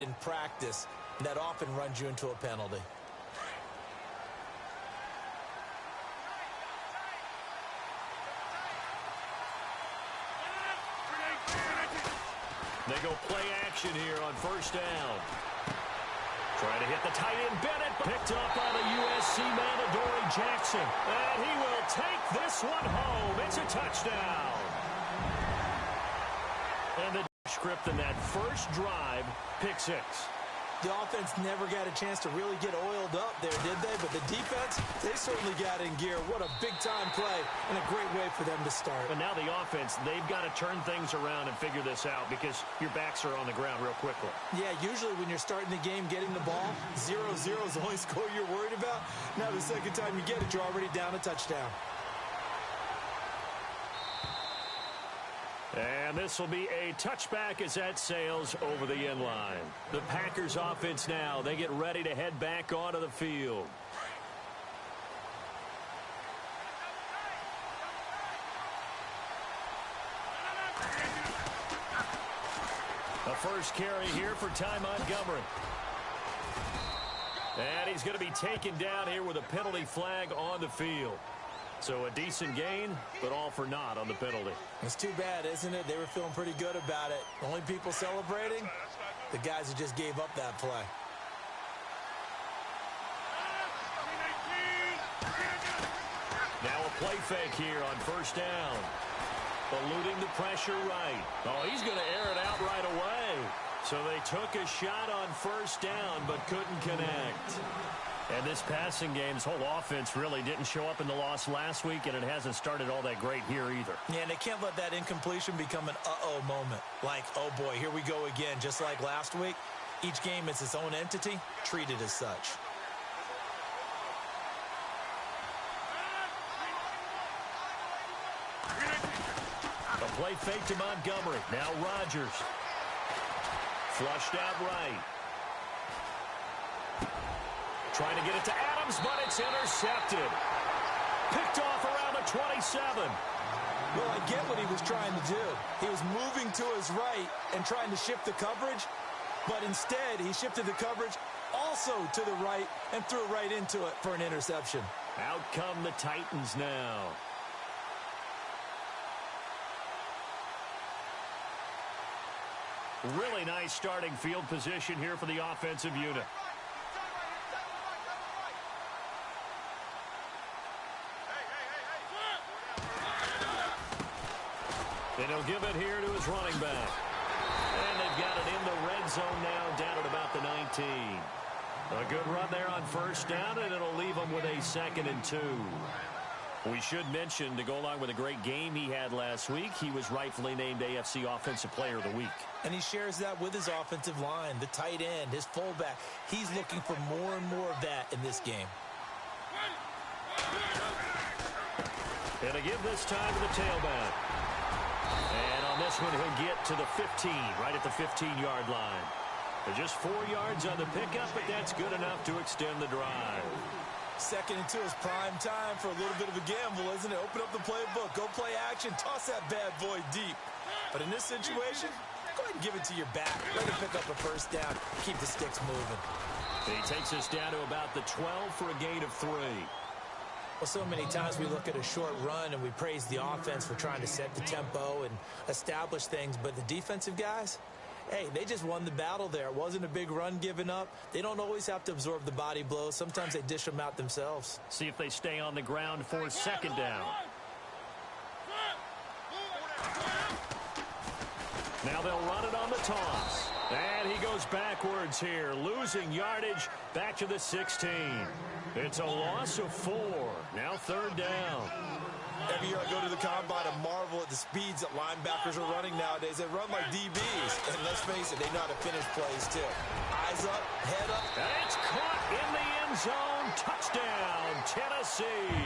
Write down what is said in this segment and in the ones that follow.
in practice that often runs you into a penalty. They go play action here on first down. Trying to hit the tight end, Bennett. Picked up by the USC man, Adoree Jackson. And he will take this one home. It's a touchdown. And the script in that first drive, pick six. The offense never got a chance to really get oiled up there, did they? But the defense, they certainly got in gear. What a big-time play and a great way for them to start. And now the offense, they've got to turn things around and figure this out because your backs are on the ground real quickly. Yeah, usually when you're starting the game getting the ball, 0-0 is the only score you're worried about. Now the second time you get it, you're already down a touchdown. And this will be a touchback as that sails over the end line. The Packers offense now, they get ready to head back onto the field. The first carry here for Ty Montgomery. And he's going to be taken down here with a penalty flag on the field. So a decent gain, but all for naught on the penalty. It's too bad, isn't it? They were feeling pretty good about it. The only people celebrating, the guys who just gave up that play. Now a play fake here on first down. Eluding the pressure right. Oh, he's going to air it out right away. So they took a shot on first down, but couldn't connect. And this passing game, this whole offense really didn't show up in the loss last week, and it hasn't started all that great here either. Yeah, and they can't let that incompletion become an uh-oh moment. Like, oh boy, here we go again, just like last week. Each game is its own entity, treated as such. A play fake to Montgomery. Now Rodgers. Flushed out right. Trying to get it to Adams, but it's intercepted. Picked off around the 27. Well, I get what he was trying to do. He was moving to his right and trying to shift the coverage, but instead he shifted the coverage also to the right and threw right into it for an interception. Out come the Titans now. Really nice starting field position here for the offensive unit. And he'll give it here to his running back. And they've got it in the red zone now, down at about the 19. A good run there on first down, and it'll leave them with a 2nd and 2. We should mention, to go along with a great game he had last week, he was rightfully named AFC Offensive Player of the Week. And he shares that with his offensive line, the tight end, his fullback. He's looking for more and more of that in this game. And to give this time to the tailback. And on this one, he'll get to the 15, right at the 15-yard line. Just 4 yards on the pickup, but that's good enough to extend the drive. 2nd and 2 is prime time for a little bit of a gamble, isn't it? Open up the playbook, go play action, toss that bad boy deep. But in this situation, go ahead and give it to your back. Let him pick up a first down, keep the sticks moving. He takes us down to about the 12 for a gain of 3. Well, so many times we look at a short run and we praise the offense for trying to set the tempo and establish things, but the defensive guys, hey, they just won the battle there. It wasn't a big run given up. They don't always have to absorb the body blows. Sometimes they dish them out themselves. See if they stay on the ground for 2nd down. Now they'll run it on the toss. And he goes backwards here, losing yardage back to the 16. It's a loss of 4. Now 3rd down. Every year I go to the combine and marvel at the speeds that linebackers are running nowadays. They run like DBs. And let's face it, they know how to finish plays too. Eyes up, head up. And it's caught in the end zone. Touchdown, Tennessee.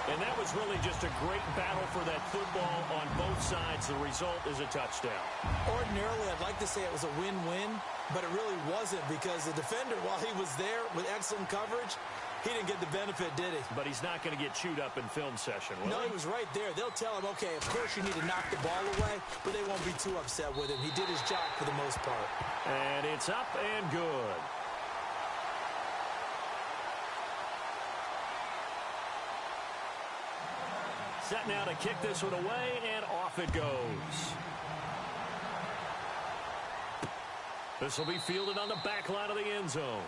And that was really just a great battle for that football on both sides. The result is a touchdown. Ordinarily, I'd like to say it was a win-win, but it really wasn't because the defender, while he was there with excellent coverage, He didn't get the benefit, did he? But he's not going to get chewed up in film session, will No, he? he was right there. They'll tell him, okay, of course you need to knock the ball away, but they won't be too upset with him. He did his job for the most part. And it's up and good. Set now to kick this one away, and off it goes. This will be fielded on the back line of the end zone.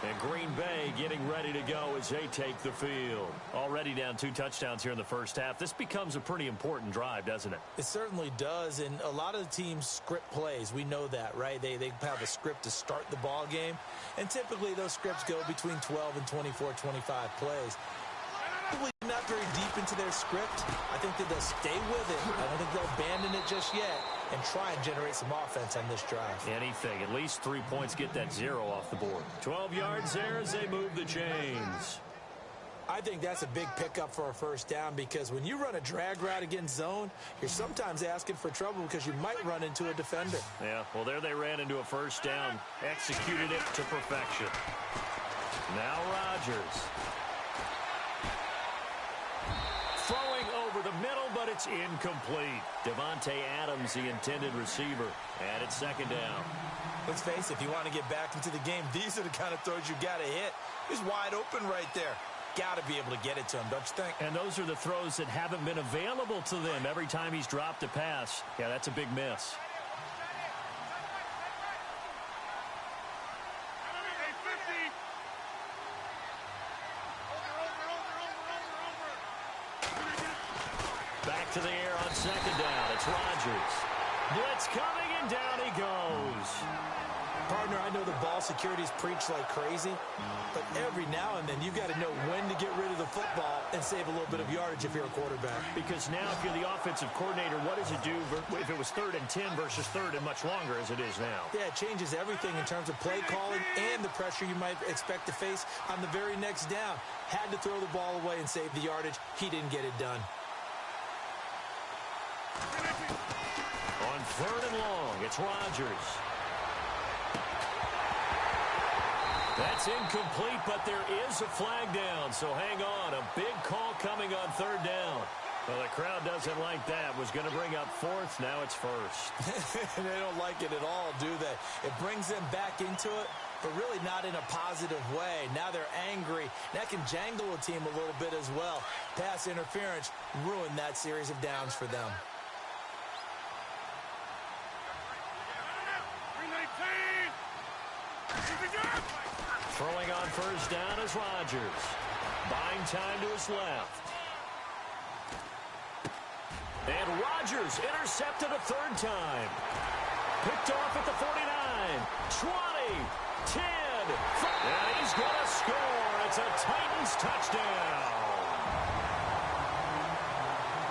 And Green Bay getting ready to go as they take the field. Already down 2 touchdowns here in the first half. This becomes a pretty important drive, doesn't it? It certainly does, and a lot of the teams script plays. We know that, right? They have a script to start the ball game, and typically those scripts go between 12 and 24, 25 plays. Probably not very deep into their script. I think that they'll stay with it. I don't think they'll abandon it just yet and try and generate some offense on this drive. Anything. At least 3 points, get that 0 off the board. 12 yards there as they move the chains. I think that's a big pickup for a first down because when you run a drag route against zone, you're sometimes asking for trouble because you might run into a defender. Yeah, well, there they ran into a first down. Executed it to perfection. Now Rodgers. Throwing over the middle, but it's incomplete. Devontae Adams, the intended receiver. And it's second down. Let's face it, if you want to get back into the game, these are the kind of throws you got to hit. He's wide open right there. Got to be able to get it to him, don't you think? And those are the throws that haven't been available to them every time he's dropped a pass. Yeah, that's a big miss. Back to the air on second down. It's Rodgers. Blitz coming, and down he goes. Partner, I know the ball security is preached like crazy, but every now and then you've got to know when to get rid of the football and save a little bit of yardage if you're a quarterback. Because now if you're the offensive coordinator, what does it do if it was 3rd and 10 versus 3rd and much longer as it is now? Yeah, it changes everything in terms of play calling and the pressure you might expect to face on the very next down. Had to throw the ball away and save the yardage. He didn't get it done. On 3rd and long, it's Rodgers. That's incomplete, but there is a flag down, so hang on. A big call coming on 3rd down. Well, the crowd doesn't like that. Was going to bring up 4th. Now it's 1st. They don't like it at all, do they? It brings them back into it, but really not in a positive way. Now they're angry. That can jangle a team a little bit as well. Pass interference ruined that series of downs for them. Throwing on 1st down is Rodgers. Buying time to his left. And Rodgers intercepted a 3rd time. Picked off at the 49, 20, 10. And he's going to score. It's a Titans touchdown.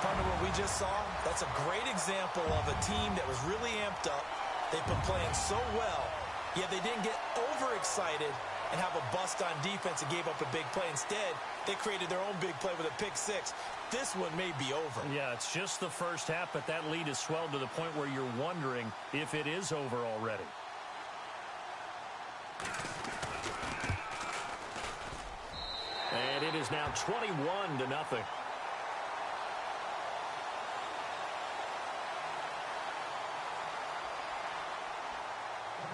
Partner, what we just saw, that's a great example of a team that was really amped up. They've been playing so well, yet they didn't get overexcited and have a bust on defense and gave up a big play. Instead, they created their own big play with a pick 6. This one may be over. Yeah, it's just the first half, but that lead has swelled to the point where you're wondering if it is over already. And it is now 21-0.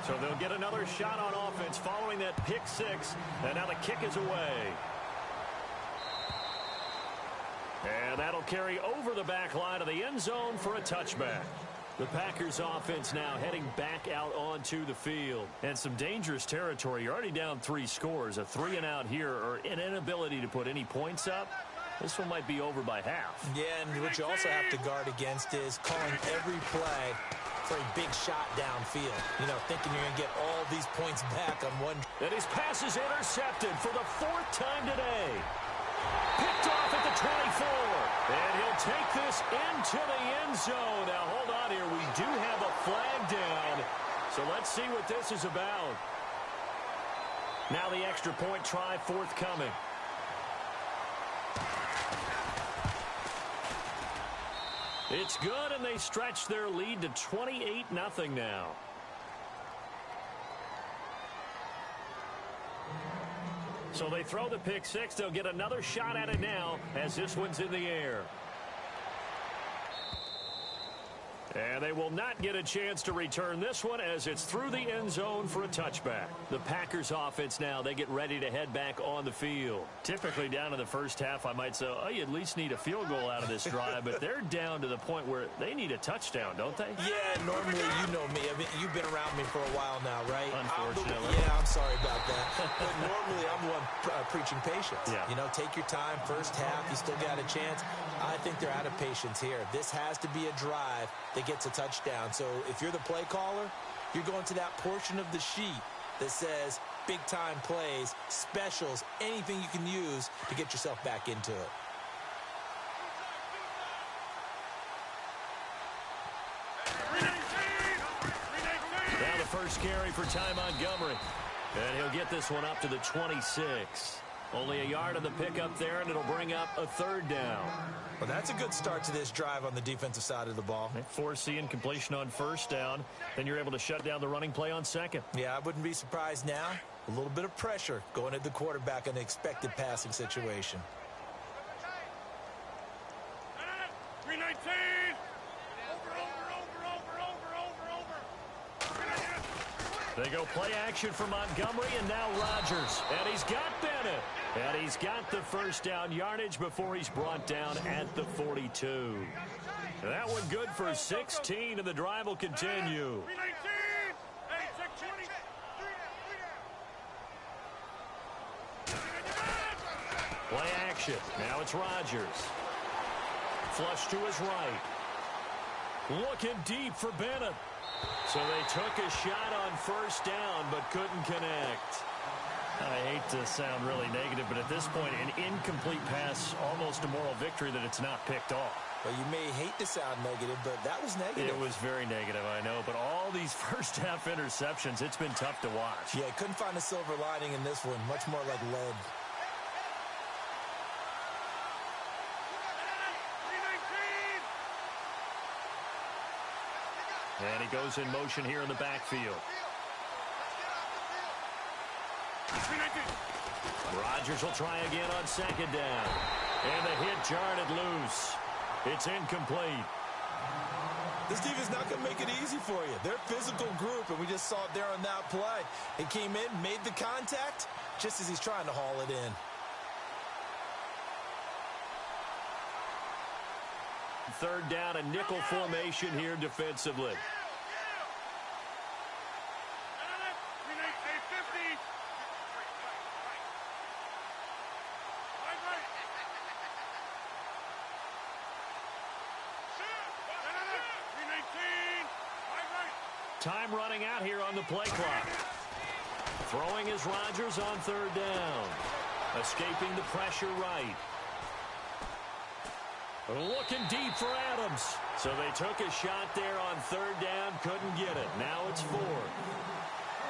So they'll get another shot on offense following that pick 6. And now the kick is away. And that'll carry over the back line of the end zone for a touchback. The Packers offense now heading back out onto the field. And some dangerous territory. You're already down 3 scores. A 3-and-out here, or an inability to put any points up. This one might be over by half. Yeah, and what you also have to guard against is calling every play for a big shot downfield. You know, thinking you're going to get all these points back on one. And his pass is intercepted for the 4th time today. Picked off at the 24. And he'll take this into the end zone. Now, hold on here. We do have a flag down. So let's see what this is about. Now the extra point try forthcoming. It's good, and they stretch their lead to 28-0 now. So they throw the pick six. They'll get another shot at it now as this one's in the air. And they will not get a chance to return this one as it's through the end zone for a touchback. The Packers offense now, they get ready to head back on the field. Typically down in the first half, I might say, oh, you at least need a field goal out of this drive, but they're down to the point where they need a touchdown, don't they? Yeah, normally you know me. I mean, you've been around me for a while now, right? Unfortunately. Yeah, I'm sorry about that. But normally I'm the one preaching patience. Yeah. You know, take your time. First half, you still got a chance. I think they're out of patience here. This has to be a drive that gets a touchdown. So if you're the play caller, you're going to that portion of the sheet that says big-time plays, specials, anything you can use to get yourself back into it. Now the first carry for Ty Montgomery. And he'll get this one up to the 26. Only a yard on the pickup there, and it'll bring up a third down. Well, that's a good start to this drive on the defensive side of the ball. Forcing completion on first down. Then you're able to shut down the running play on second. Yeah, I wouldn't be surprised now. A little bit of pressure going at the quarterback in an expected passing situation. 319. They go play action for Montgomery, and now Rodgers. And he's got Bennett. And he's got the first down yardage before he's brought down at the 42. That one good for 16, and the drive will continue. 319. Play action. Now it's Rodgers. Flush to his right. Looking deep for Bennett. So they took a shot on first down, but couldn't connect. I hate to sound really negative, but at this point, an incomplete pass, almost a moral victory that it's not picked off. Well, you may hate to sound negative, but that was negative. It was very negative, I know. But all these first-half interceptions, it's been tough to watch. Yeah, couldn't find a silver lining in this one. Much more like lead. And he goes in motion here in the backfield. Rodgers will try again on second down. And the hit jarred it loose. It's incomplete. This defense is not going to make it easy for you. They're a physical group, and we just saw it there on that play. He came in, made the contact, just as he's trying to haul it in. Third down, a nickel formation here defensively. Time running out here on the play clock. Throwing is Rodgers on third down. Escaping the pressure right. Looking deep for Adams. So they took a shot there on third down, couldn't get it. Now it's fourth.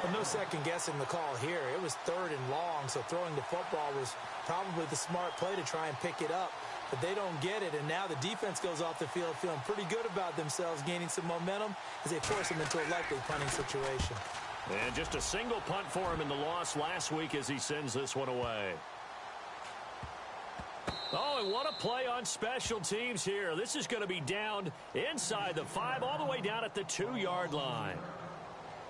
Well, no second guessing the call here. It was third and long, so throwing the football was probably the smart play to try and pick it up. But they don't get it, and now the defense goes off the field feeling pretty good about themselves, gaining some momentum as they force them into a likely punting situation. And just a single punt for him in the loss last week as he sends this one away. Oh, and what a play on special teams here. This is going to be down inside the 5, all the way down at the 2-yard line.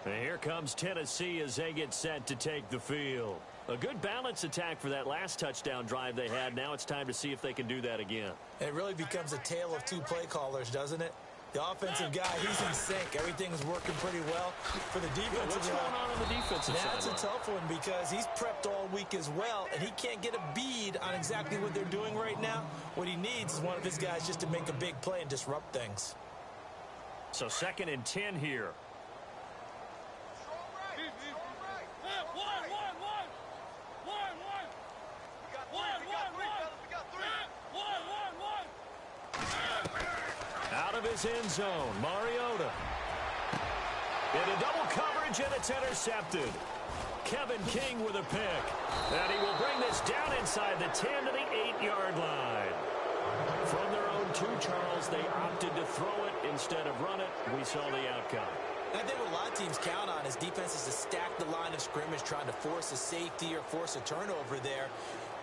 And here comes Tennessee as they get set to take the field. A good balance attack for that last touchdown drive they had. Now it's time to see if they can do that again. It really becomes a tale of two play callers, doesn't it? The offensive guy, he's in sync. Everything's working pretty well. For the defensive What's going on the defensive side? That's a tough one because he's prepped all week as well, and he can't get a bead on exactly what they're doing right now. What he needs is one of his guys just to make a big play and disrupt things. So 2nd and 10 here. Out of his end zone, Mariota. Into double coverage, and it's intercepted. Kevin King with a pick. And he will bring this down inside the 10 to the 8-yard line. From their own 2, Charles, they opted to throw it instead of run it. We saw the outcome. And I think what a lot of teams count on is defenses to stack the line of scrimmage, trying to force a safety or force a turnover there.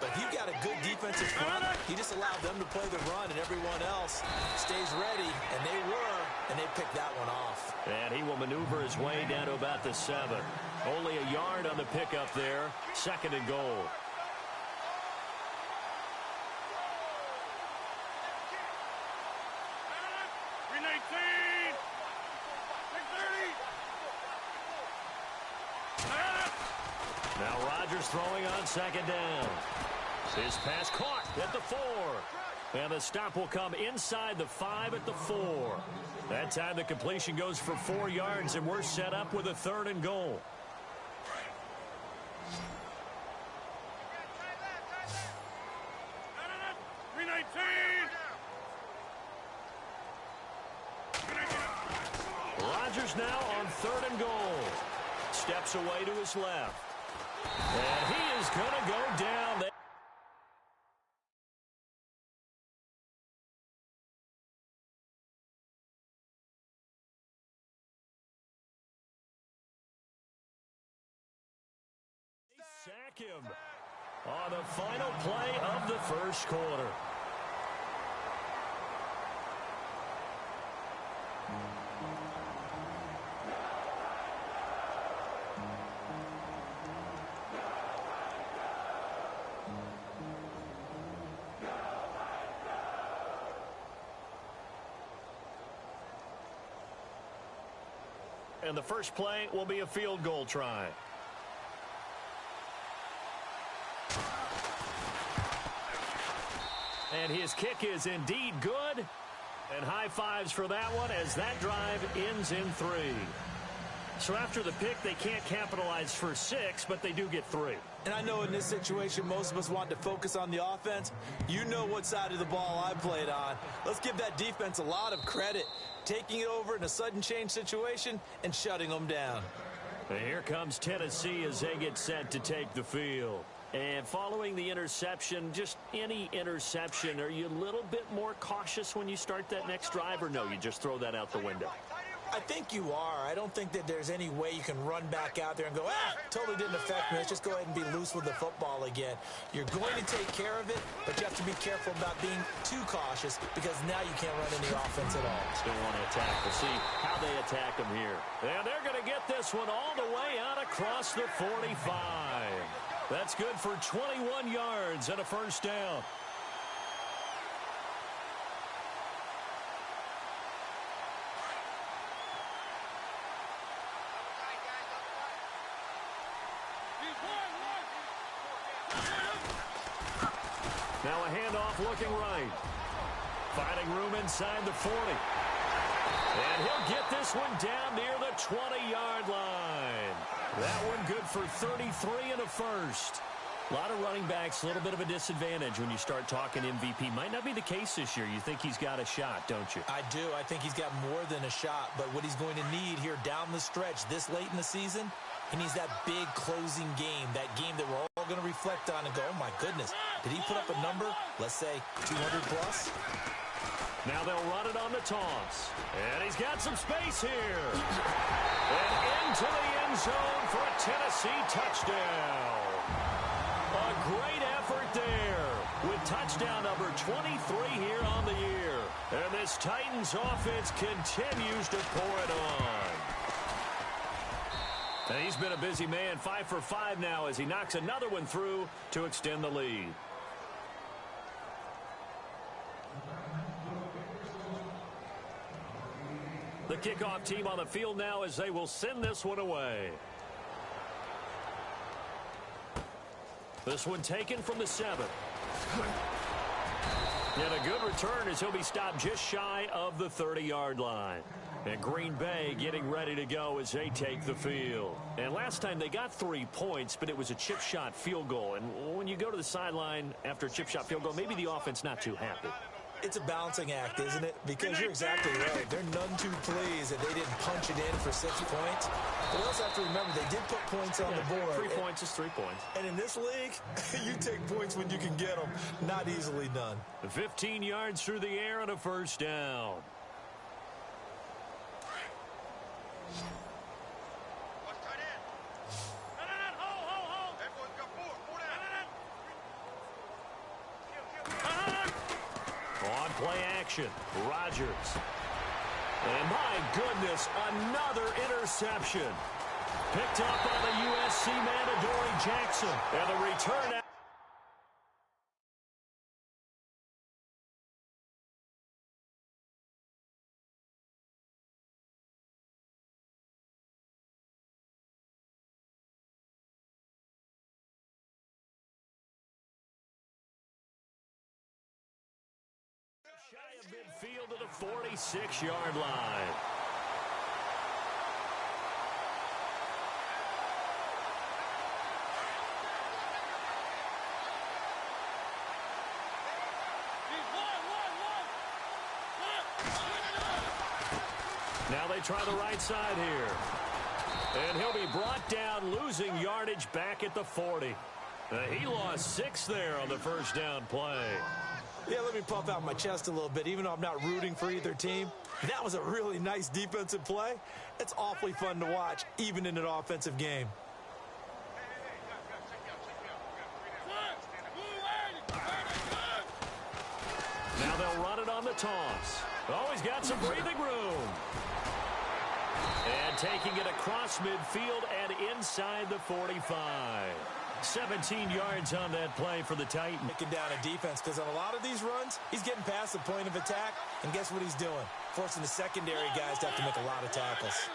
But if you've got a good defensive front, you just allow them to play the run, and everyone else stays ready, and they were, and they picked that one off. And he will maneuver his way down to about the 7. Only a yard on the pickup there. 2nd and goal. Now Rodgers throwing on 2nd down. His pass caught at the 4. And the stop will come inside the 5 at the 4. That time the completion goes for 4 yards, and we're set up with a 3rd and goal. Rodgers now on 3rd and goal. Steps away to his left. And he is going to go down there. They sack him on the final play of the first quarter. And the first play will be a field goal try. And his kick is indeed good. And high fives for that one as that drive ends in 3. So after the pick, they can't capitalize for 6, but they do get 3. And I know in this situation, most of us want to focus on the offense. You know what side of the ball I played on. Let's give that defense a lot of credit, taking it over in a sudden change situation and shutting them down. And here comes Tennessee as they get set to take the field. And following the interception, just any interception, are you a little bit more cautious when you start that next drive, or no, you just throw that out the window? I think you are. I don't think that there's any way you can run back out there and go, totally didn't affect me. Let's just go ahead and be loose with the football again. You're going to take care of it, but you have to be careful about being too cautious because now you can't run any offense at all. Still want to attack. We'll see how they attack them here. And they're going to get this one all the way out across the 45. That's good for 21 yards and a first down. Now a handoff looking right. Finding room inside the 40. And he'll get this one down near the 20-yard line. That one good for 33 and a first. A lot of running backs, a little bit of a disadvantage when you start talking MVP. Might not be the case this year. You think he's got a shot, don't you? I do. I think he's got more than a shot. But what he's going to need here down the stretch this late in the season, he needs that big closing game, that game that we're all going to reflect on and go, oh, my goodness, did he put up a number, let's say, 200 plus? Now they'll run it on the toss. And he's got some space here. And into the end zone for a Tennessee touchdown. A great effort there with touchdown number 23 here on the year. And this Titans offense continues to pour it on. And he's been a busy man, 5 for 5 now as he knocks another one through to extend the lead. The kickoff team on the field now as they will send this one away. This one taken from the 7. And a good return as he'll be stopped just shy of the 30-yard line. And Green Bay getting ready to go as they take the field. And last time they got 3 points, but it was a chip shot field goal. And when you go to the sideline after a chip shot field goal, maybe the offense not too happy. It's a balancing act, isn't it? Because you're exactly right. They're none too pleased that they didn't punch it in for 6 points. But we also have to remember they did put points on the board. 3 points is 3 points. And in this league, you take points when you can get them. Not easily done. 15 yards through the air and a first down. Watch tight end. Hold. Everyone's got four. Four down. On play action, Rodgers. And my goodness, another interception. Picked up by the USC man, Adoree Jackson. And the return out. Shy of midfield to the 46-yard line. Now they try the right side here. And he'll be brought down, losing yardage back at the 40. He lost 6 there on the first down play. Yeah, let me puff out my chest a little bit, even though I'm not rooting for either team. That was a really nice defensive play. It's awfully fun to watch, even in an offensive game. Now they'll run it on the toss. Oh, he's got some breathing room. And taking it across midfield and inside the 45. 17 yards on that play for the Titans. Taking down a defense, because on a lot of these runs, he's getting past the point of attack, and guess what he's doing? Forcing the secondary guys to have to make a lot of tackles.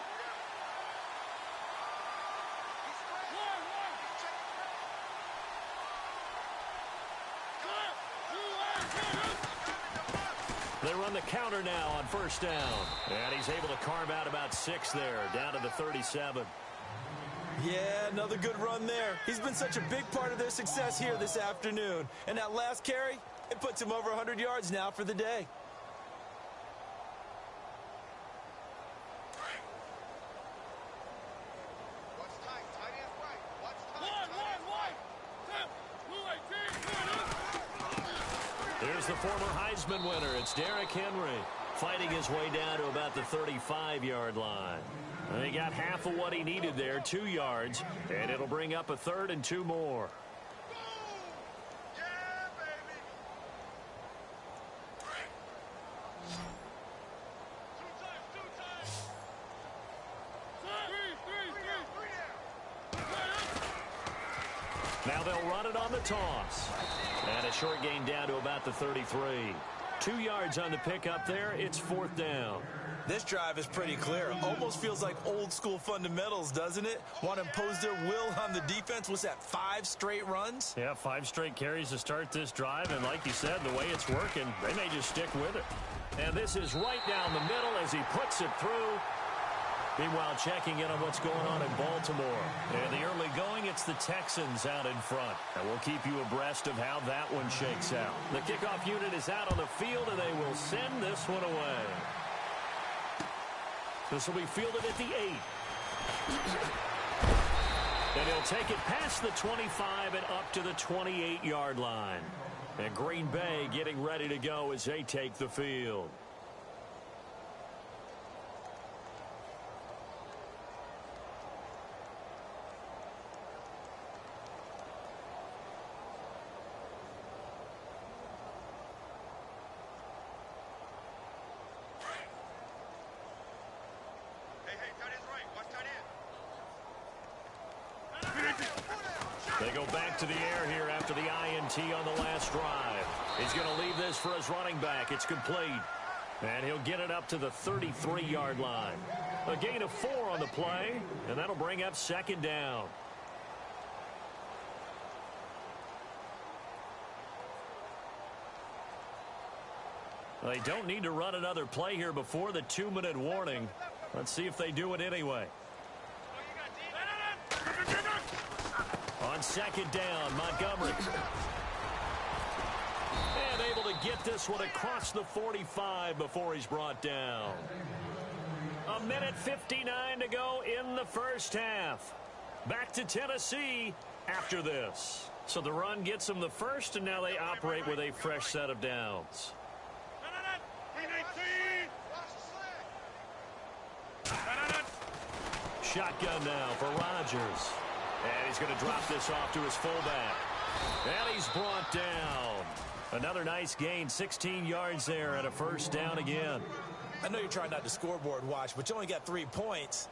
They run the counter now on first down. And he's able to carve out about 6 there, down to the 37. Yeah, another good run there. He's been such a big part of their success here this afternoon. And that last carry, it puts him over 100 yards now for the day. Watch tight. Tight end right. Watch tight. Here's the former Heisman winner. It's Derrick Henry fighting his way down to about the 35-yard line. And he got half of what he needed there, 2 yards, and it'll bring up a 3rd and 2 more. Yeah, baby. 2 times. 3 down. Now they'll run it on the toss. And a short gain down to about the 33. 2 yards on the pickup there. It's 4th down. This drive is pretty clear. Almost feels like old school fundamentals, doesn't it? Want to impose their will on the defense. Was that 5 straight runs? Yeah, 5 straight carries to start this drive. And like you said, the way it's working, they may just stick with it. And this is right down the middle as he puts it through. Meanwhile, checking in on what's going on in Baltimore. And the early going, it's the Texans out in front. And we'll keep you abreast of how that one shakes out. The kickoff unit is out on the field, and they will send this one away. This will be fielded at the 8. And he'll take it past the 25 and up to the 28-yard line. And Green Bay getting ready to go as they take the field. They go back to the air here after the INT on the last drive. He's going to leave this for his running back. It's complete. And he'll get it up to the 33-yard line. A gain of 4 on the play, and that'll bring up 2nd down. They don't need to run another play here before the 2-minute warning. Let's see if they do it anyway. On 2nd down, Montgomery. And able to get this one across the 45 before he's brought down. 1:59 to go in the first half. Back to Tennessee after this. So the run gets them the first, and now they operate with a fresh set of downs. shotgun now for Rodgers. And he's going to drop this off to his fullback. And he's brought down. Another nice gain, 16 yards there and a first down again. I know you're trying not to scoreboard watch, but you only got 3 points.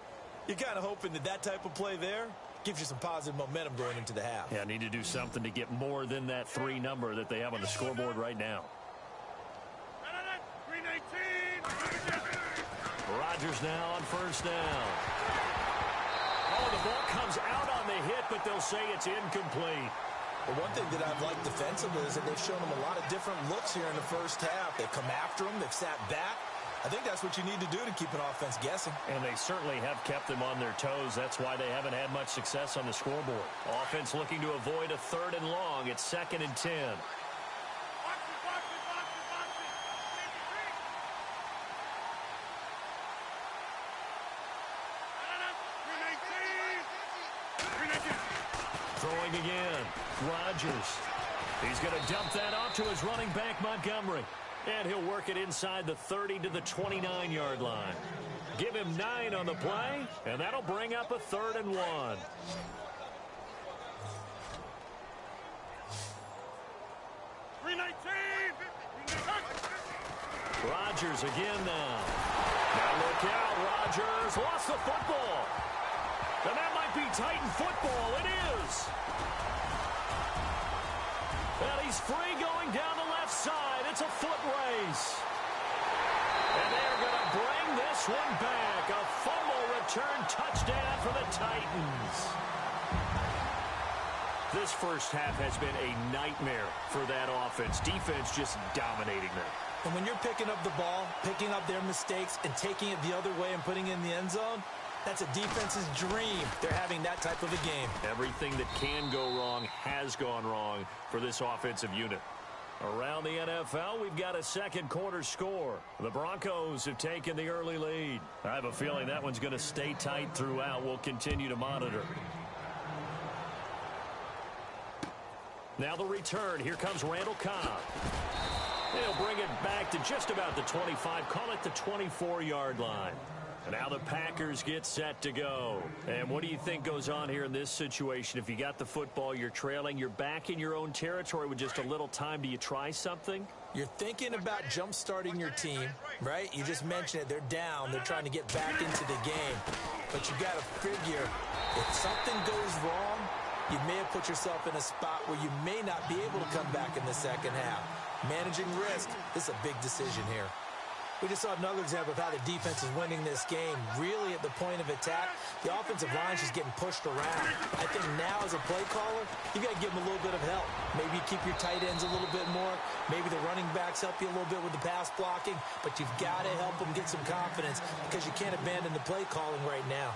You're kind of hoping that that type of play there gives you some positive momentum going into the half. Yeah, need to do something to get more than that 3 number that they have on the scoreboard right now. Rodgers now on first down. Oh, the ball comes out on the hit, but they'll say it's incomplete. Well, one thing that I've liked defensively is that they've shown them a lot of different looks here in the first half. They've come after them. They've sat back. I think that's what you need to do to keep an offense guessing. And they certainly have kept them on their toes. That's why they haven't had much success on the scoreboard. Offense looking to avoid a 3rd and long. It's 2nd and 10. Throwing again. Rodgers. He's going to dump that off to his running back, Montgomery. And he'll work it inside the 30 to the 29-yard line. Give him 9 on the play, and that'll bring up a 3rd and 1. Rodgers again now. Now look out, Rodgers lost the football. And that might be Titan football. It is. And he's free going down the left side. It's a foot race. And they're going to bring this one back. A fumble return touchdown for the Titans. This first half has been a nightmare for that offense. Defense just dominating them. And when you're picking up the ball, picking up their mistakes, and taking it the other way and putting it in the end zone, that's a defense's dream. They're having that type of a game. Everything that can go wrong has gone wrong for this offensive unit. Around the NFL, we've got a second quarter score. The Broncos have taken the early lead. I have a feeling that one's going to stay tight throughout. We'll continue to monitor. Now the return. Here comes Randall Cobb. They'll bring it back to just about the 25. Call it the 24-yard line. Now the Packers get set to go. And what do you think goes on here in this situation? If you got the football, you're trailing, you're back in your own territory with just a little time. Do you try something? You're thinking about jump-starting your team, right? You just mentioned it. They're down. They're trying to get back into the game. But you got to figure, if something goes wrong, you may have put yourself in a spot where you may not be able to come back in the second half. Managing risk, this is a big decision here. We just saw another example of how the defense is winning this game. Really at the point of attack, the offensive line is just getting pushed around. I think now as a play caller, you got to give them a little bit of help. Maybe you keep your tight ends a little bit more. Maybe the running backs help you a little bit with the pass blocking. But you've got to help them get some confidence because you can't abandon the play calling right now.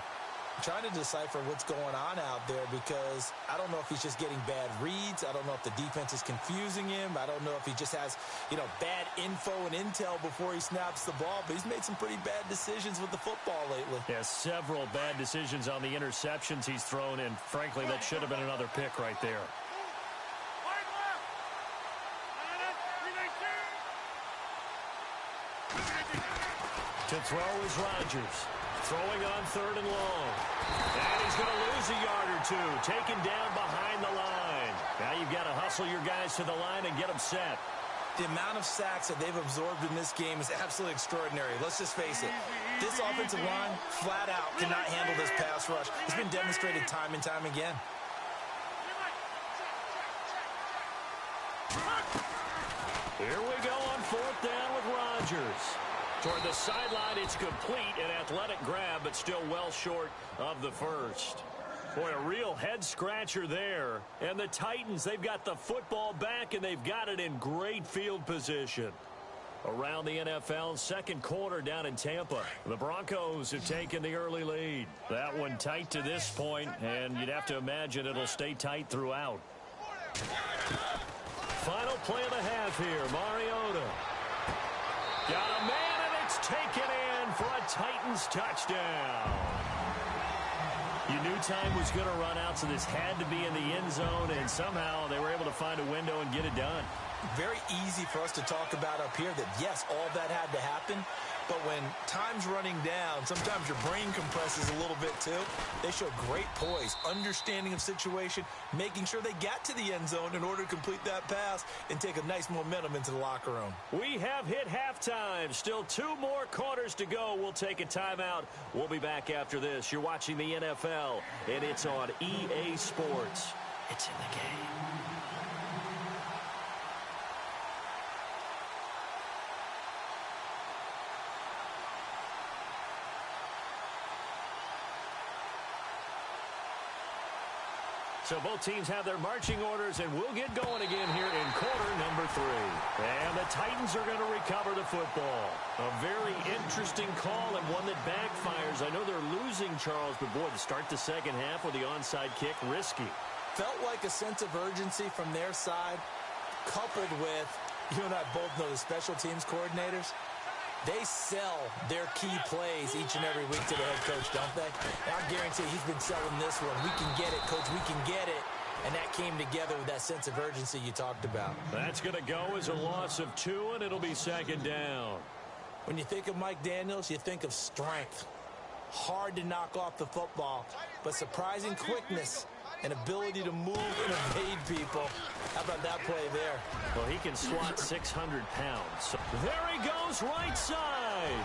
Trying to decipher what's going on out there because I don't know if he's just getting bad reads. I don't know if the defense is confusing him. I don't know if he just has, bad info and intel before he snaps the ball. But he's made some pretty bad decisions with the football lately. Yeah, several bad decisions on the interceptions he's thrown, and frankly, that should have been another pick right there. To throw is Rodgers. Throwing on 3rd and long. And he's going to lose a yard or two. Taken down behind the line. Now you've got to hustle your guys to the line and get them set. The amount of sacks that they've absorbed in this game is absolutely extraordinary. Let's just face it. This offensive line, flat out, cannot handle this pass rush. It's been demonstrated time and time again. Here we go on 4th down with Rodgers. Toward the sideline, it's complete, an athletic grab, but still well short of the first. Boy, a real head-scratcher there. And the Titans, they've got the football back, and they've got it in great field position. Around the NFL, second quarter down in Tampa. The Broncos have taken the early lead. That one tight to this point, and you'd have to imagine it'll stay tight throughout. Final play of the half here, Mariota. Got a man. Taken in for a Titans touchdown. You knew time was going to run out, so this had to be in the end zone, and somehow they were able to find a window and get it done. very easy for us to talk about up here that, yes, all that had to happen. But when time's running down, sometimes your brain compresses a little bit too. They show great poise, understanding of situation, making sure they got to the end zone in order to complete that pass and take a nice momentum into the locker room. We have hit halftime. Still 2 more quarters to go. We'll take a timeout. We'll be back after this. You're watching the NFL, and it's on EA Sports. It's in the game. So both teams have their marching orders, and we'll get going again here in quarter number 3. And the Titans are going to recover the football. A very interesting call and one that backfires. I know they're losing, Charles, but boy, to start the second half with the onside kick, risky. Felt like a sense of urgency from their side, coupled with, you and I both know the special teams coordinators. They sell their key plays each and every week to the head coach, don't they? And I guarantee he's been selling this one. We can get it, coach. We can get it. And that came together with that sense of urgency you talked about. That's going to go as a loss of 2, and it'll be second down. When you think of Mike Daniels, you think of strength. Hard to knock off the football, but surprising quickness and ability to move and evade people. How about that play there? Well, he can squat 600 pounds. There he goes, right side.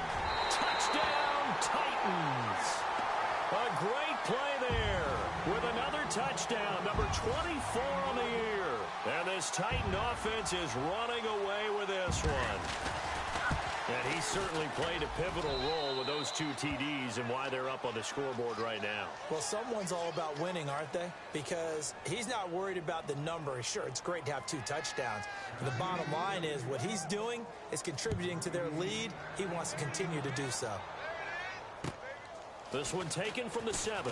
Touchdown, Titans. A great play there with another touchdown, number 24 on the year. And this Titan offense is running away with this one. And he certainly played a pivotal role with those 2 TDs and why they're up on the scoreboard right now. Well, someone's all about winning, aren't they? Because he's not worried about the number. Sure, it's great to have 2 touchdowns. But the bottom line is what he's doing is contributing to their lead. He wants to continue to do so. This one taken from the 7.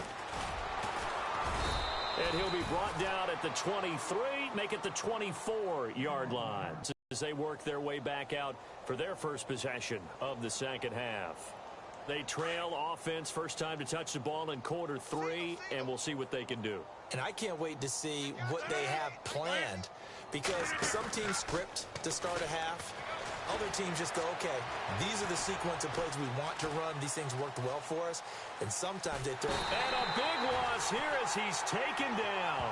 And he'll be brought down at the 23, make it the 24-yard line as they work their way back out for their first possession of the second half. They trail offense, first time to touch the ball in quarter 3, and we'll see what they can do. And I can't wait to see what they have planned, because some teams script to start a half. Other teams just go, okay, these are the sequence of plays we want to run. These things worked well for us. And sometimes they throw. And a big loss here as he's taken down.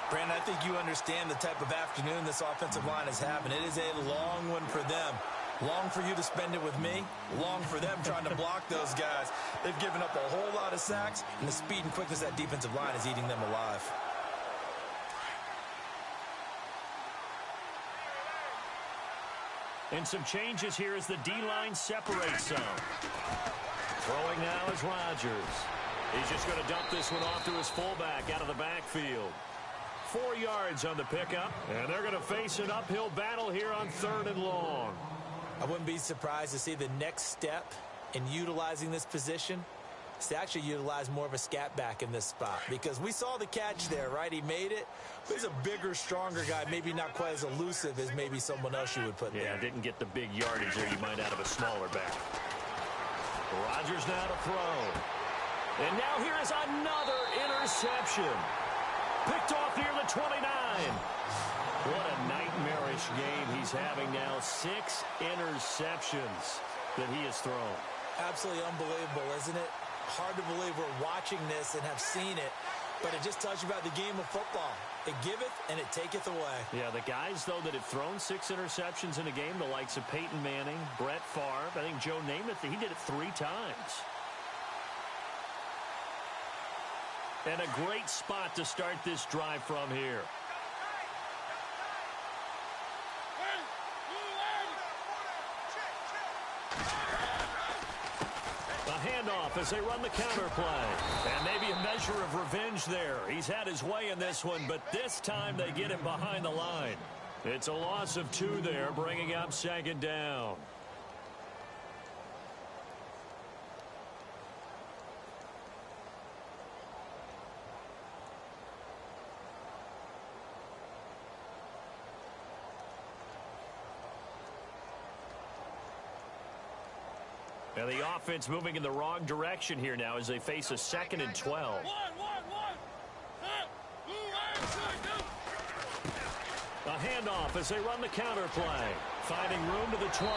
Brandon, I think you understand the type of afternoon this offensive line is having. It is a long one for them. Long for you to spend it with me. Long for them trying to block those guys. They've given up a whole lot of sacks, and the speed and quickness of that defensive line is eating them alive. And some changes here as the D-line separates some. Throwing now is Rodgers. He's just going to dump this one off to his fullback out of the backfield. 4 yards on the pickup, and they're going to face an uphill battle here on 3rd and long. I wouldn't be surprised to see the next step in utilizing this position is to actually utilize more of a scat back in this spot, because we saw the catch there, right? He made it. But he's a bigger, stronger guy, maybe not quite as elusive as maybe someone else you would put there. Yeah, didn't get the big yardage there you might out of a smaller back. Rodgers now to throw. And now here is another interception. Picked off near the 29. What a nightmarish game he's having now. 6 interceptions that he has thrown. Absolutely unbelievable, isn't it? Hard to believe we're watching this and have seen it, but it just tells you about the game of football. It giveth and it taketh away. Yeah, the guys, though, that have thrown 6 interceptions in a game, the likes of Peyton Manning, Brett Favre, I think Joe Namath, he did it 3 times. And a great spot to start this drive from here. A handoff as they run the counter play. And maybe a measure of revenge there. He's had his way in this one, but this time they get him behind the line. It's a loss of 2 there, bringing up 2nd down. And the offense moving in the wrong direction here now as they face a 2nd and 12. A handoff as they run the counter play. Finding room to the 20.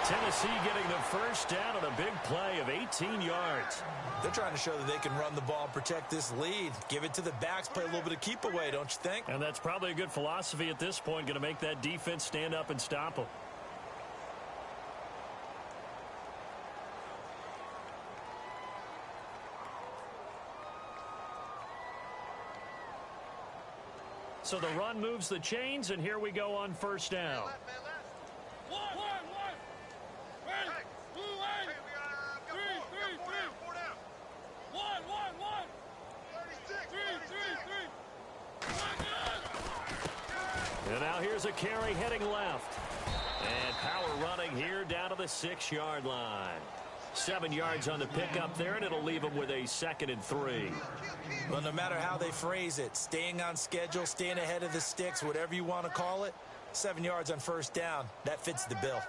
Tennessee getting the first down on a big play of 18 yards. They're trying to show that they can run the ball and protect this lead. Give it to the backs, play a little bit of keep away, don't you think? And that's probably a good philosophy at this point, going to make that defense stand up and stop them. So the run moves the chains, and here we go on first down. And now here's a carry heading left. And power running here down to the 6-yard line. 7 yards on the pickup there, and it'll leave them with a 2nd and 3. Well, no matter how they phrase it, staying on schedule, staying ahead of the sticks, whatever you want to call it, 7 yards on first down, that fits the bill.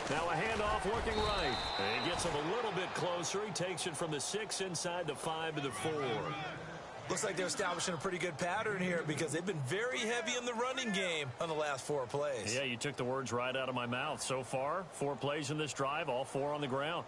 Now a handoff working right. And he gets him a little bit closer. He takes it from the 6 inside the 5 to the 4. Looks like they're establishing a pretty good pattern here because they've been very heavy in the running game on the last 4 plays. Yeah, you took the words right out of my mouth. So far, 4 plays in this drive, all 4 on the ground.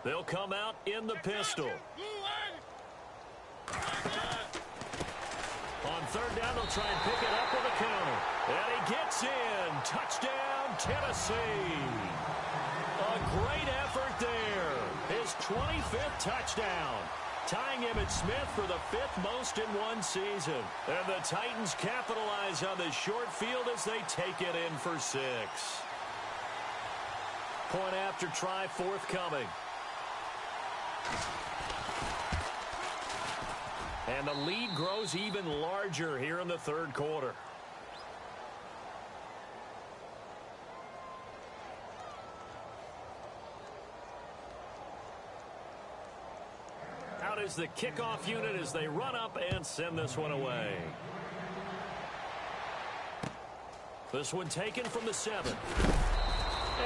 They'll come out in the pistol. On third down, they'll try and pick it up with a counter. And he gets in. Touchdown, Tennessee. A great effort there. His 25th touchdown. Tying Emmitt Smith for the 5th most in one season. And the Titans capitalize on the short field as they take it in for 6. Point after try forthcoming. And the lead grows even larger here in the third quarter. Out is the kickoff unit as they run up and send this one away. This one taken from the 7.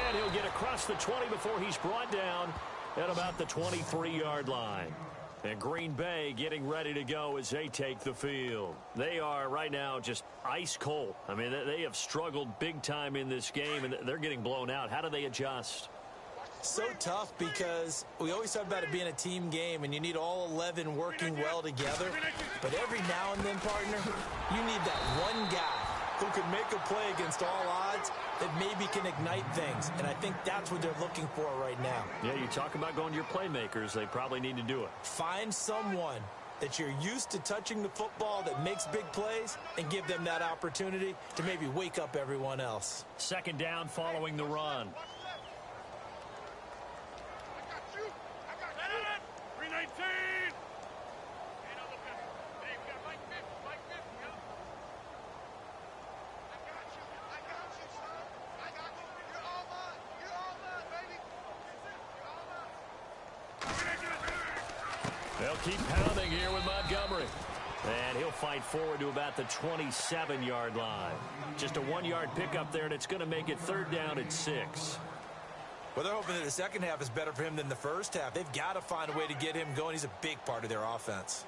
And he'll get across the 20 before he's brought down at about the 23-yard line. And Green Bay getting ready to go as they take the field. They are right now just ice cold. I mean, they have struggled big time in this game, and they're getting blown out. How do they adjust? So tough because we always talk about it being a team game, and you need all 11 working well together. But every now and then, partner, you need that one guy who can make a play against all odds that maybe can ignite things. And I think that's what they're looking for right now. Yeah, you talk about going to your playmakers. They probably need to do it. Find someone that you're used to touching the football that makes big plays and give them that opportunity to maybe wake up everyone else. 2nd down following the run. They'll keep pounding here with Montgomery. And he'll fight forward to about the 27-yard line. Just a 1-yard pickup there, and it's going to make it 3rd down at 6. Well, they're hoping that the second half is better for him than the first half. They've got to find a way to get him going. He's a big part of their offense.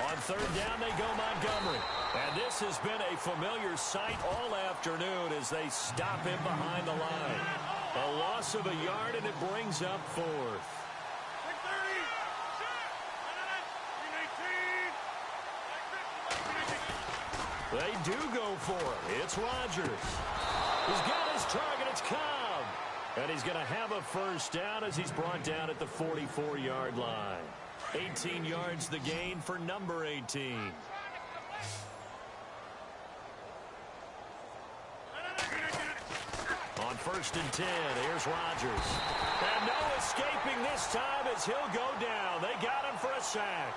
On 3rd down, they go Montgomery. And this has been a familiar sight all afternoon as they stop him behind the line. A loss of a yard, and it brings up 4th. They do go for it. It's Rodgers. He's got his target. It's Cobb. And he's going to have a first down as he's brought down at the 44-yard line. 18 yards the gain for number 18. first and 10. Here's Rodgers. And no escaping this time as he'll go down. They got him for a sack.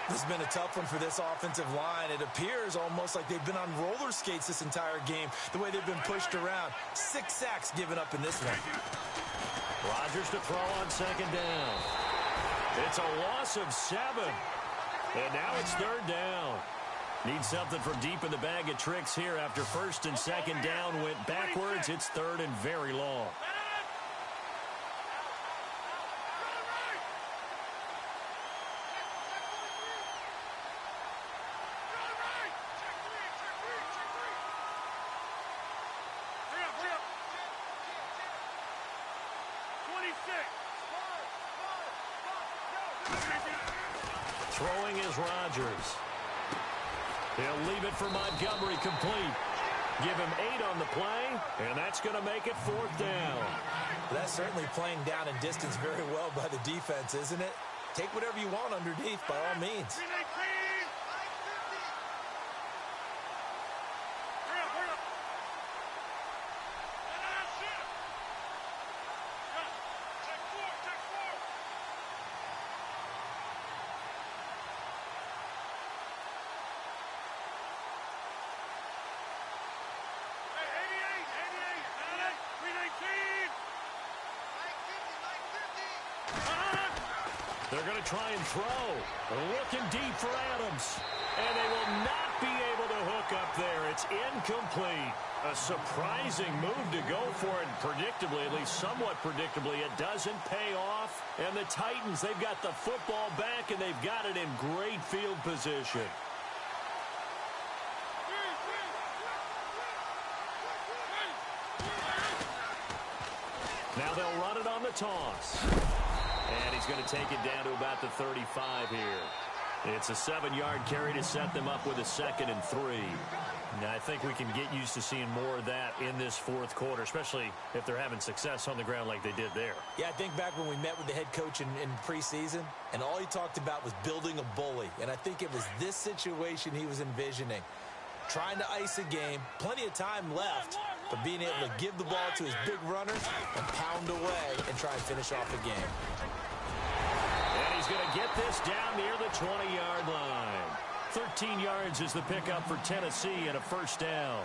This has been a tough one for this offensive line. It appears almost like they've been on roller skates this entire game, the way they've been pushed around. 6 sacks given up in this one. Rodgers to throw on second down. It's a loss of 7. And now it's third down. Need something from deep in the bag of tricks here after first and second down went backwards. It's third and very long. Throwing is Rodgers. He'll leave it for Montgomery complete. Give him 8 on the play, and that's going to make it fourth down. That's certainly playing down in distance very well by the defense, isn't it? Take whatever you want underneath by all means. They're going to try and throw. Looking deep for Adams. And they will not be able to hook up there. It's incomplete. A surprising move to go for it. Predictably, at least somewhat predictably, it doesn't pay off. And the Titans, they've got the football back, and they've got it in great field position. Now they'll run it on the toss. And he's going to take it down to about the 35 here. It's a 7-yard carry to set them up with a 2nd and 3. Now, I think we can get used to seeing more of that in this fourth quarter, especially if they're having success on the ground like they did there. Yeah, I think back when we met with the head coach in preseason, and all he talked about was building a bully. And I think it was this situation he was envisioning. Trying to ice a game, plenty of time left, but being able to give the ball to his big runners and pound away and try and finish off the game. And he's going to get this down near the 20-yard line. 13 yards is the pickup for Tennessee and a first down.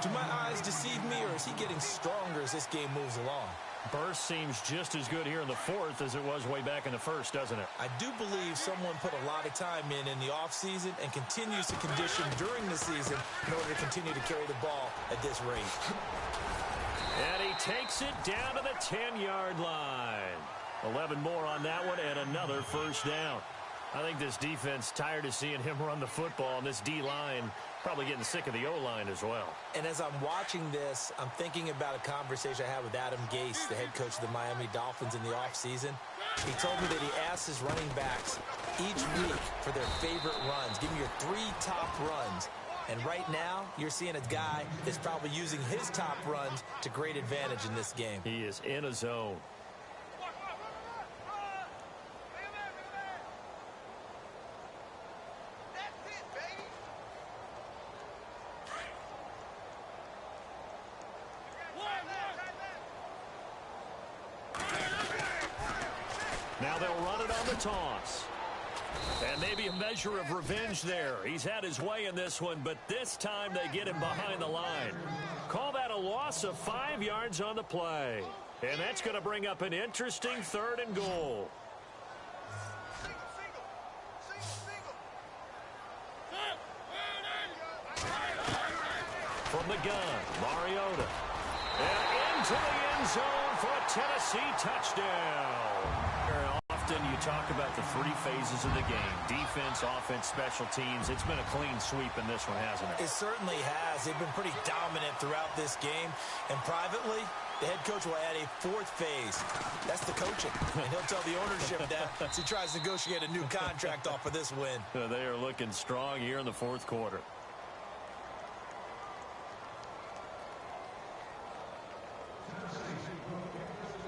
Do my eyes deceive me, or is he getting stronger as this game moves along? Burst seems just as good here in the fourth as it was way back in the first, doesn't it? I do believe someone put a lot of time in the offseason and continues to condition during the season in order to continue to carry the ball at this rate. And he takes it down to the 10-yard line. 11 more on that one and another first down. I think this defense tired of seeing him run the football, and this D-line probably getting sick of the O-line as well. And as I'm watching this, I'm thinking about a conversation I had with Adam Gase, the head coach of the Miami Dolphins in the offseason. He told me that he asked his running backs each week for their favorite runs. Give me your 3 top runs. And right now, you're seeing a guy that's probably using his top runs to great advantage in this game. He is in a zone. Now they'll run it on the toss. And maybe a measure of revenge there. He's had his way in this one, but this time they get him behind the line. Call that a loss of 5 yards on the play. And that's going to bring up an interesting 3rd and goal. From the gun, Mariota. And into the end zone for a Tennessee touchdown. Often you talk about the 3 phases of the game: defense, offense, special teams. It's been a clean sweep in this one, hasn't it? It certainly has. They've been pretty dominant throughout this game. And privately, the head coach will add a 4th phase. That's the coaching. And he'll tell the ownership that as he tries to negotiate a new contract off of this win. They are looking strong here in the fourth quarter.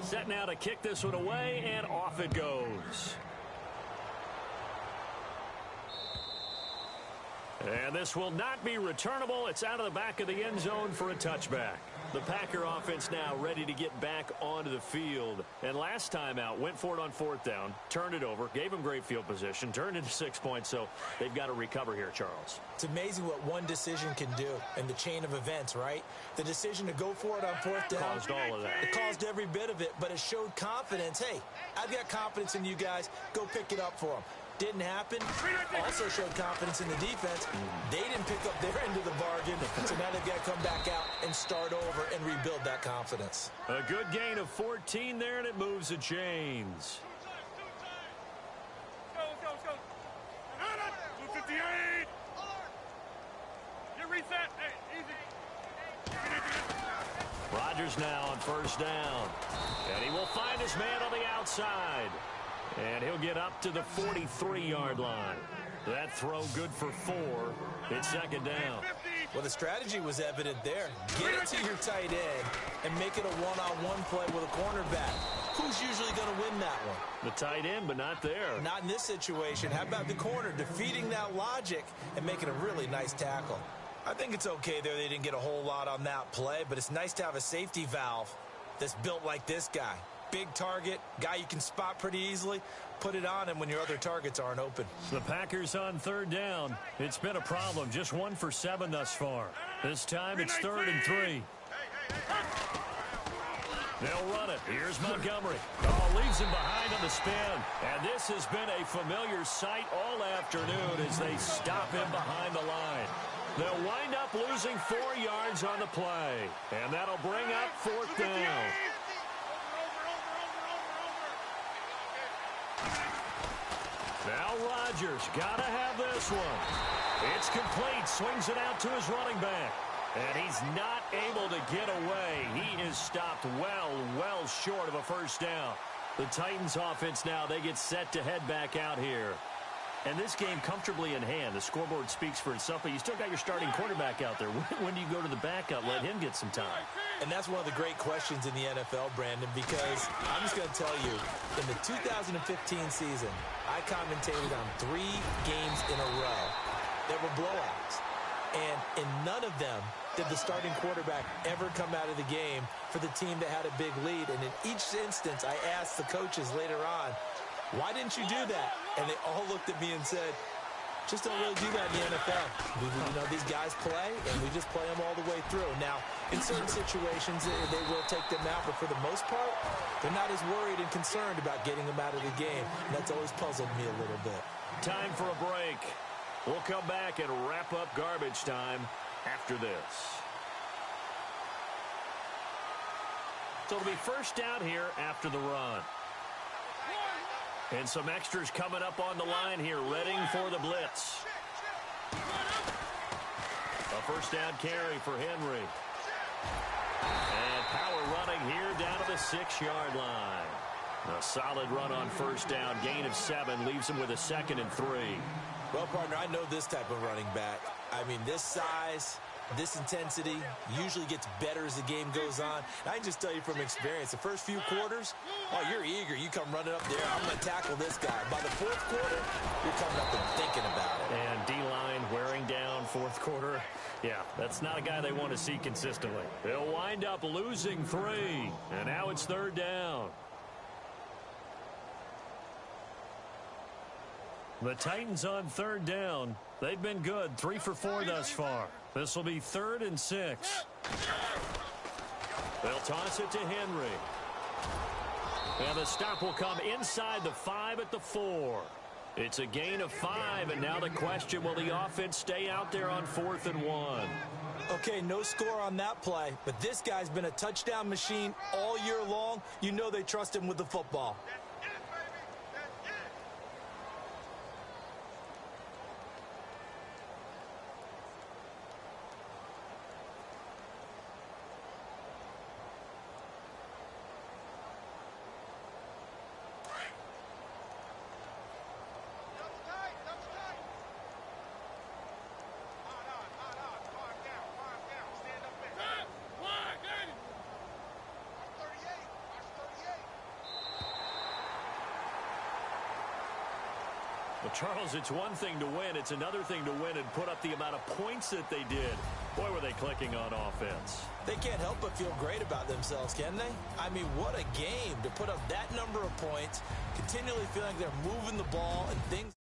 Set now to kick this one away, and off it goes. And this will not be returnable. It's out of the back of the end zone for a touchback. The Packer offense now ready to get back onto the field. And last time out, went for it on 4th down, turned it over, gave them great field position, turned into 6 points, so they've got to recover here, Charles. It's amazing what one decision can do in the chain of events, right? The decision to go for it on 4th down. Caused all of that. It caused every bit of it, but it showed confidence. Hey, I've got confidence in you guys. Go pick it up for them. Didn't happen. Also showed confidence in the defense. They didn't pick up their end of the bargain, so now they've got to come back out and start over and rebuild that confidence. A good gain of 14 there, and it moves the chains. Let's go. 258. You reset. Hey, easy. Rodgers now on 1st down. And he will find his man on the outside. And he'll get up to the 43-yard line. That throw good for 4. It's 2nd down. Well, the strategy was evident there. Get it to your tight end and make it a one-on-one play with a cornerback. Who's usually going to win that one? The tight end, but not there. Not in this situation. How about the corner defeating that logic and making a really nice tackle? I think it's okay there. They didn't get a whole lot on that play, but it's nice to have a safety valve that's built like this guy. Big target, guy you can spot pretty easily. Put it on him when your other targets aren't open. The Packers on 3rd down. It's been a problem. Just 1 for 7 thus far. This time it's 3rd and 3. They'll run it. Here's Montgomery. Oh, leaves him behind on the spin. And this has been a familiar sight all afternoon as they stop him behind the line. They'll wind up losing 4 yards on the play. And that'll bring up 4th down. Now Rodgers got to have this one. It's complete. Swings it out to his running back. And he's not able to get away. He is stopped well short of a 1st down. The Titans offense now, they get set to head back out here. And this game comfortably in hand. The scoreboard speaks for itself, but you still got your starting quarterback out there. When do you go to the backup? Let him get some time. And that's one of the great questions in the NFL, Brandon, because I'm just going to tell you, in the 2015 season, I commentated on 3 games in a row that were blowouts. And in none of them did the starting quarterback ever come out of the game for the team that had a big lead. And in each instance, I asked the coaches later on, why didn't you do that? And they all looked at me and said, just don't really do that in the NFL. These guys play, and we just play them all the way through. Now, in certain situations, they will take them out, but for the most part, they're not as worried and concerned about getting them out of the game. And that's always puzzled me a little bit. Time for a break. We'll come back and wrap up garbage time after this. So it'll be 1st down here after the run. And some extras coming up on the line here, readying for the blitz. A 1st down carry for Henry. And power running here down to the 6-yard line. A solid run on 1st down, gain of 7, leaves him with a 2nd and 3. Well, partner, I know this type of running back. I mean, this size, this intensity usually gets better as the game goes on. And I can just tell you from experience, the first few quarters, oh, you're eager. You come running up there. I'm going to tackle this guy. By the 4th quarter, you're coming up and thinking about it. And D-line wearing down 4th quarter. Yeah, that's not a guy they want to see consistently. They'll wind up losing 3. And now it's 3rd down. The Titans on 3rd down. They've been good, 3 for 4 thus far. This will be 3rd and 6. They'll toss it to Henry. And the stop will come inside the 5 at the 4. It's a gain of 5, and now the question, will the offense stay out there on 4th and 1? Okay, no score on that play, but this guy's been a touchdown machine all year long. You know they trust him with the football. Well, Charles, it's one thing to win. It's another thing to win and put up the amount of points that they did. Boy, were they clicking on offense. They can't help but feel great about themselves, can they? I mean, what a game to put up that number of points, continually feeling like they're moving the ball and things.